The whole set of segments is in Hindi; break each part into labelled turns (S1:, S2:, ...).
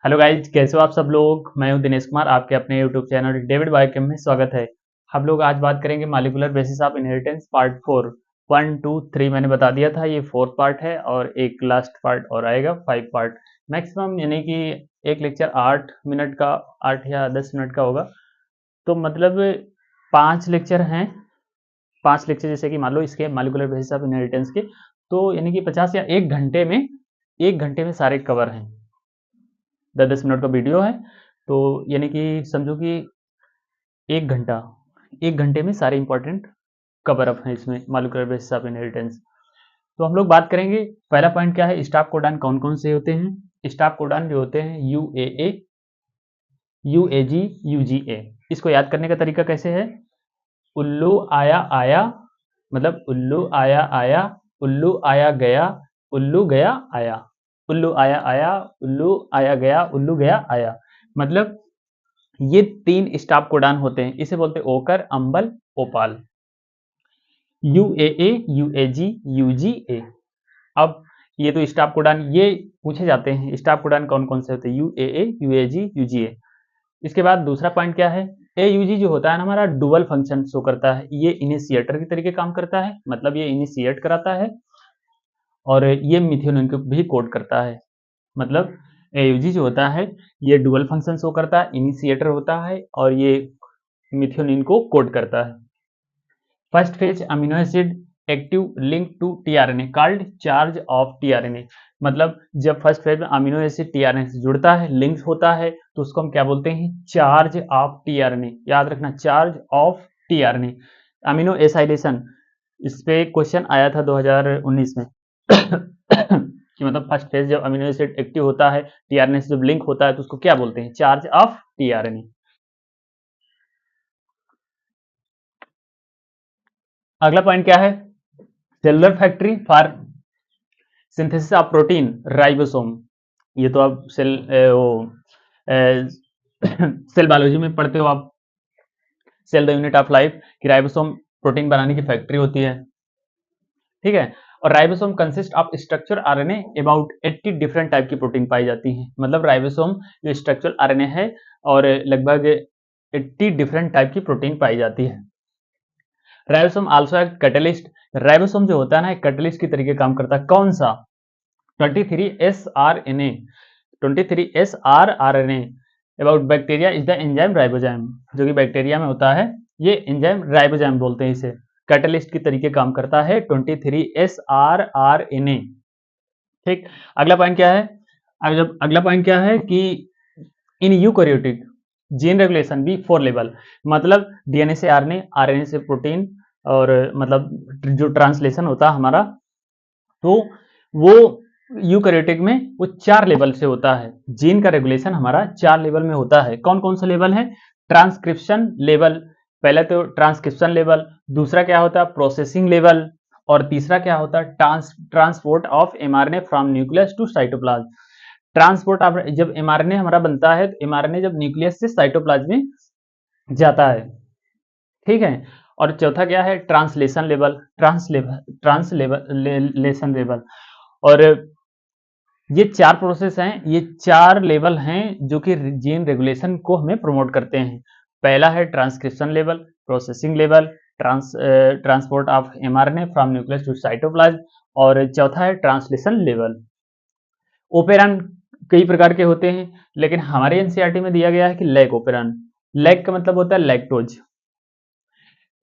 S1: हेलो गाइज, कैसे हो आप सब लोग। मैं हूं दिनेश कुमार, आपके अपने यूट्यूब चैनल डेविड बायोकेम में स्वागत है। हम लोग आज बात करेंगे molecular basis of inheritance part 4। 1 2 3 मैंने बता दिया था, ये 4th पार्ट है और एक लास्ट पार्ट और आएगा 5 पार्ट मैक्सिमम, यानी कि एक लेक्चर 8 मिनट का, 8 या 10 मिनट का होगा। तो मतलब 5 लेक्चर हैं, 5 लेक्चर जैसे कि मान लो इसके मॉलिक्यूलर बेसिस ऑफ इनहेरिटेंस के, तो यानी कि 50 या 1 घंटे में सारे कवर हैं। 10-10 मिनट का वीडियो है, तो यानी कि समझो कि 1 घंटा, 1 घंटे में सारे इंपॉर्टेंट कवर अप हैं इसमें मॉलिक्यूलर बेसिस ऑफ इनहेरिटेंस। तो हम लोग बात करेंगे, पहला पॉइंट क्या है, स्टॉप कोडॉन कौन कौन से होते हैं। स्टॉप कोडॉन जो होते हैं UAA, UAG, UGA। इसको याद करने का तरीका कैसे है, उल्लू आया आया, मतलब उल्लू आया आया, उल्लू आया गया, उल्लू गया आया, उल्लू आया आया, उल्लू आया गया, उल्लू गया आया। मतलब ये 3 स्टॉप कोडॉन होते हैं, इसे बोलते हैं ओकर, अंबल, ओपाल। UAA, UAG, UGA। अब ये तो स्टॉप कोडॉन ये पूछे जाते हैं, स्टॉप कोडॉन कौन कौन से होते हैं, UAA, UAG, UGA। इसके बाद दूसरा पॉइंट क्या है, AUG जो होता है ना हमारा, डुअल फंक्शन शो करता है। ये इनिशिएटर के तरीके काम करता है, मतलब ये इनिशिएट कराता है और ये मिथ्योनिन को भी कोड करता है। मतलब AUG जो होता है ये डुअल फंक्शन शो करता है, इनिशिएटर होता है और ये मिथ्योनिन को कोड करता है। First phase amino acid active link to tRNA called charge of tRNA. मतलब जब फर्स्ट फेज में अमीनो एसिड टीआरएनए से जुड़ता है, लिंक्स होता है, तो उसको हम क्या बोलते हैं, चार्ज ऑफ टीआरएनए। याद रखना, charge of tRNA. Amino acylation, इस पे क्वेश्चन आया था 2019 में कि मतलब फर्स्ट फेज जब अमीनो एसिड एक्टिव होता है, टीआरएनए से जब लिंक होता है, तो उसको क्या बोलते हैं, चार्ज ऑफ टीआरएनए। अगला पॉइंट क्या है, cellular factory for synthesis of protein, ribosome. ये तो आप सेल बायोलॉजी में पढ़ते हो आप, cell the unit of life, कि राइबोसोम प्रोटीन बनाने की फैक्ट्री होती है, ठीक है। और ribosome consist of structure RNA, about 80 different type की प्रोटीन पाई जाती है। मतलब राइबोसोम जो स्ट्रक्चरल आरएनए है और लगभग 80 डिफरेंट टाइप की प्रोटीन पाई जाती है। राइबोसोम आल्सो एक कैटलिस्ट, राइबोसोम जो होता है ना, एक कैटलिस्ट की तरीके काम करता है। कौन सा, 23SRNA, 23SRRNA about bacteria is the enzyme ribozyme, जो कि बैक्टीरिया में होता है, ये एंजाइम राइबोजाइम बोलते हैं इसे, कैटलिस्ट की तरीके काम करता है 23SRRNA। ठीक, अगला पॉइंट क्या है, अगला पॉइंट क्या है कि in eukaryotic gene regulation be 4 level. मतलब डीएनए से आरएनए, आरएनए से प्रोटीन, और मतलब जो ट्रांसलेशन होता है हमारा, तो वो यूकैरियोटिक में वो 4 लेवल से होता है। जीन का रेगुलेशन हमारा 4 लेवल में होता है। कौन कौन सा लेवल है, ट्रांसक्रिप्शन लेवल, पहले तो ट्रांसक्रिप्शन लेवल, दूसरा क्या होता है प्रोसेसिंग लेवल, और तीसरा क्या होता है transport of mRNA from nucleus to cytoplasm. Transport of, जब एमआरएनए हमारा बनता है, तो एमआरएनए जब न्यूक्लियस से साइटोप्लाज्म में जाता है, ठीक है। और चौथा क्या है, ट्रांसलेशन लेवल, ट्रांसलेशन लेवल। और ये 4 प्रोसेस हैं, ये 4 लेवल हैं जो कि जीन रेगुलेशन को हमें प्रमोट करते हैं। पहला है transcription level, processing level, transport of mRNA from nucleus to cytoplasm, और चौथा है ट्रांसलेशन लेवल। ओपेरॉन कई प्रकार के होते हैं, लेकिन हमारे एनसीईआरटी में दिया गया है कि लैक ओपेरॉन। लैक का मतलब होता है lactose.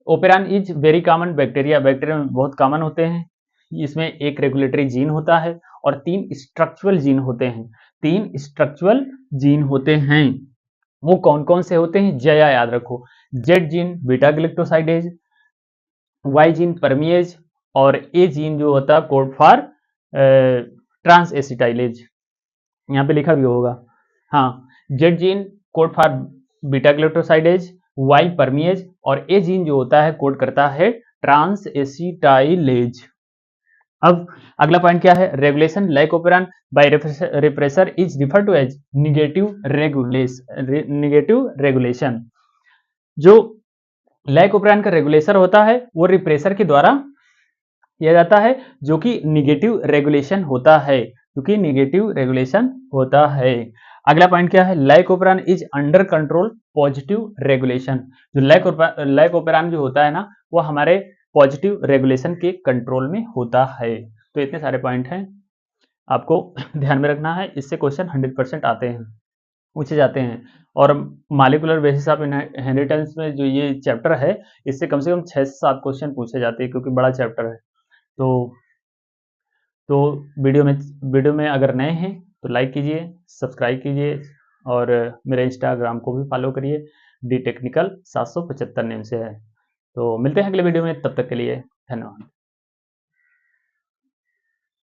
S1: Operon is very common bacteria, bacteria में बहुत कॉमन होते हैं। इसमें एक रेगुलेटरी जीन होता है और 3 स्ट्रक्चरल जीन होते हैं। 3 स्ट्रक्चरल जीन होते हैं, वो कौन कौन से होते हैं, जया याद रखो, Z gene beta galactosidase, Y gene permease, और ए जीन जो होता है कोड फॉर ट्रांस एसिटाइलेज, यहाँ पे लिखा भी होगा। हाँ, Z gene code for beta glucosidase, Y permease, और ए जीन जो होता है कोड करता है ट्रांस एसिटाइलेज। अब अगला पॉइंट क्या है, regulation lac operon by repressor is refer to as negative regulation. जो लैक ओपेरॉन का रेगुलेशन होता है वो रिप्रेसर के द्वारा किया जाता है, जो कि निगेटिव रेगुलेशन होता है, क्योंकि निगेटिव रेगुलेशन होता है। अगला पॉइंट क्या है, lac operon is under control positive regulation. जो लाइकोपेरान जो होता है ना, वो हमारे पॉजिटिव रेगुलेशन के कंट्रोल में होता है। तो इतने सारे पॉइंट हैं, आपको ध्यान में रखना है, इससे क्वेश्चन 100% आते हैं, पूछे जाते हैं। और मॉलिक्यूलर बेसिस ऑफ इनहेरिटेंस में जो ये चैप्टर है, इससे कम से कम 6 से 7 क्वेश्चन पूछे जाते हैं, क्योंकि बड़ा चैप्टर है। तो वीडियो में अगर नए हैं तो लाइक कीजिए, सब्सक्राइब कीजिए, और मेरे इंस्टाग्राम को भी फॉलो करिए, डी टेक्निकल 775 नेम से है। तो मिलते हैं अगले वीडियो में, तब तक के लिए धन्यवाद।